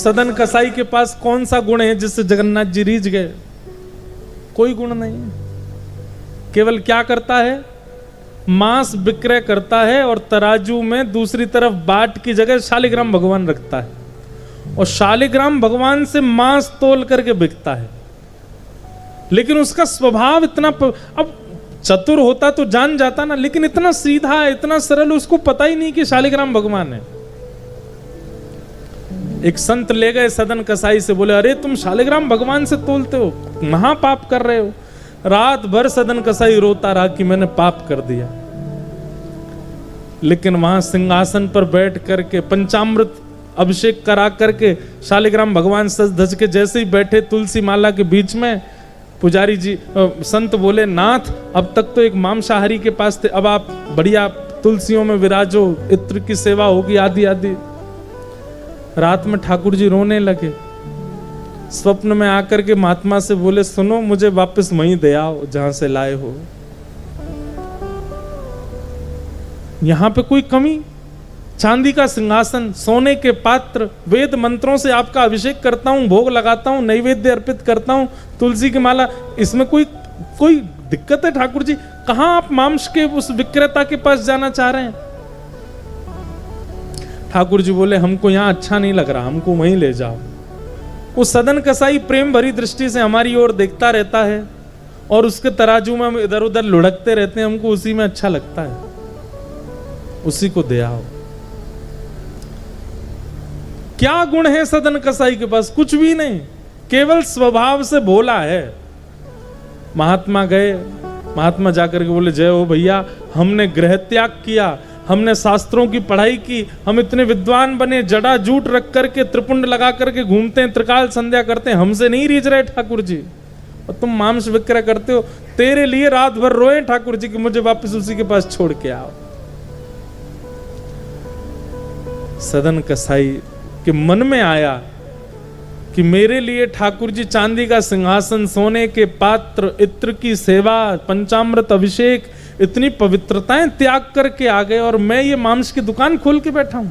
सदन कसाई के पास कौन सा गुण है जिससे जगन्नाथ जी रीझ गए? कोई गुण नहीं है। केवल क्या करता है? मांस विक्रय करता है और तराजू में दूसरी तरफ बाट की जगह शालिग्राम भगवान रखता है और शालिग्राम भगवान से मांस तोल करके बिकता है। लेकिन उसका स्वभाव इतना अब चतुर होता तो जान जाता ना, लेकिन इतना सीधा इतना सरल, उसको पता ही नहीं कि शालिग्राम भगवान है। एक संत ले गए सदन कसाई से, बोले अरे तुम शालिग्राम भगवान से तोलते हो, महापाप कर रहे हो। रात भर सदन कसाई रोता रहा कि मैंने पाप कर दिया। लेकिन वहां सिंहासन पर बैठ करके पंचामृत अभिषेक करा करके शालिग्राम भगवान सज धज के जैसे ही बैठे तुलसी माला के बीच में, पुजारी जी संत बोले नाथ अब तक तो एक मांसाहारी के पास थे, अब आप बढ़िया तुलसियों में विराजो, इत्र की सेवा होगी आदि आदि। रात में ठाकुर जी रोने लगे। स्वप्न में आकर के महात्मा से बोले सुनो मुझे वापस वहीं दे आओ जहां से लाए हो। यहां पे कोई कमी? चांदी का सिंहासन, सोने के पात्र, वेद मंत्रों से आपका अभिषेक करता हूं, भोग लगाता हूं, नैवेद्य अर्पित करता हूं, तुलसी की माला, इसमें कोई दिक्कत है ठाकुर जी? कहां आप मांस के उस विक्रेता के पास जाना चाह रहे हैं? ठाकुर जी बोले हमको यहां अच्छा नहीं लग रहा, हमको वहीं ले जाओ। वो सदन कसाई प्रेम भरी दृष्टि से हमारी ओर देखता रहता है और उसके तराजू में हम इधर उधर लुढ़कते रहते हैं, हमको उसी में अच्छा लगता है, उसी को दे आओ। क्या गुण है सदन कसाई के पास? कुछ भी नहीं, केवल स्वभाव से भोला है। महात्मा गए, महात्मा जाकर के बोले जय हो भैया, हमने गृह त्याग किया, हमने शास्त्रों की पढ़ाई की, हम इतने विद्वान बने, जड़ा जूट रख करके त्रिपुंड लगा करके घूमते हैं, त्रिकाल संध्या करते हैं, हमसे नहीं रीझ रहे ठाकुर जी, और तुम मांस विक्रय करते हो। तेरे लिए रात भर रोए ठाकुर जी कि मुझे वापस उसी के पास छोड़ के आओ। सदन कसाई के मन में आया कि मेरे लिए ठाकुर जी चांदी का सिंहासन, सोने के पात्र, इत्र की सेवा, पंचामृत अभिषेक, इतनी पवित्रताएं त्याग करके आ गए और मैं ये मांस की दुकान खोल के बैठा हूं।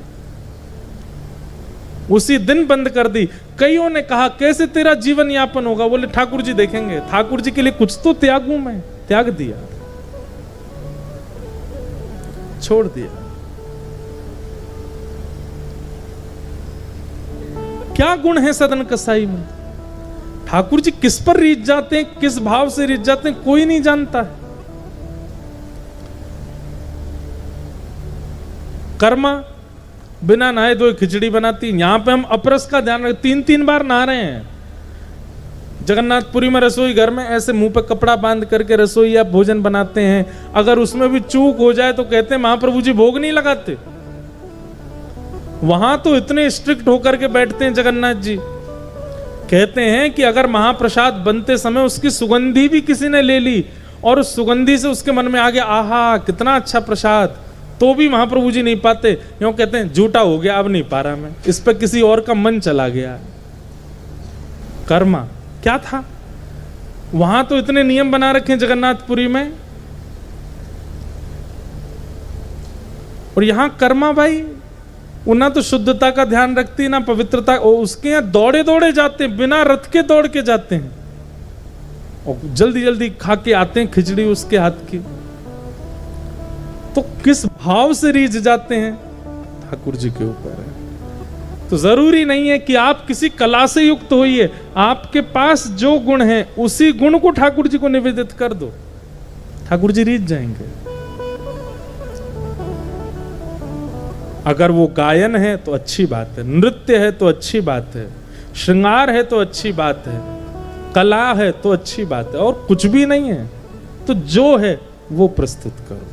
उसी दिन बंद कर दी। कईयों ने कहा कैसे तेरा जीवन यापन होगा? बोले ठाकुर जी देखेंगे, ठाकुर जी के लिए कुछ तो त्यागूं मैं। त्याग दिया, छोड़ दिया। क्या गुण है सदन कसाई में? ठाकुर जी किस पर रीझ जाते हैं, किस भाव से रीझ जाते हैं, कोई नहीं जानता है। कर्मा बिना नहाए धोए खिचड़ी बनाती। यहां पे हम अपरस का ध्यान रखें, 3-3 बार नहा रहे हैं। जगन्नाथपुरी में रसोई घर में ऐसे मुंह पे कपड़ा बांध करके रसोई या भोजन बनाते हैं। अगर उसमें भी चूक हो जाए तो कहते हैं महाप्रभु जी भोग नहीं लगाते। वहां तो इतने स्ट्रिक्ट होकर के बैठते हैं जगन्नाथ जी, कहते हैं कि अगर महाप्रसाद बनते समय उसकी सुगंधी भी किसी ने ले ली और उस सुगंधी से उसके मन में आ गया आहा कितना अच्छा प्रसाद, तो भी महाप्रभु जी नहीं पाते। यूं कहते हैं झूठा हो गया, अब नहीं पा रहा मैं, इस पर किसी और का मन चला गया। कर्मा क्या था? वहां तो इतने नियम बना रखे हैं जगन्नाथपुरी में, और यहां कर्मा भाई ना तो शुद्धता का ध्यान रखती ना पवित्रता। उसके यहां दौड़े दौड़े जाते हैं, बिना रथ के दौड़ के जाते हैं और जल्दी जल्दी खा के आते हैं खिचड़ी उसके हाथ की। तो किस भाव से रीझ जाते हैं ठाकुर जी के ऊपर है। तो जरूरी नहीं है कि आप किसी कला से युक्त होइए, आपके पास जो गुण है उसी गुण को ठाकुर जी को निवेदित कर दो, ठाकुर जी रीझ जाएंगे। अगर वो गायन है तो अच्छी बात है, नृत्य है तो अच्छी बात है, श्रृंगार है तो अच्छी बात है, कला है तो अच्छी बात है, और कुछ भी नहीं है तो जो है वो प्रस्तुत करो।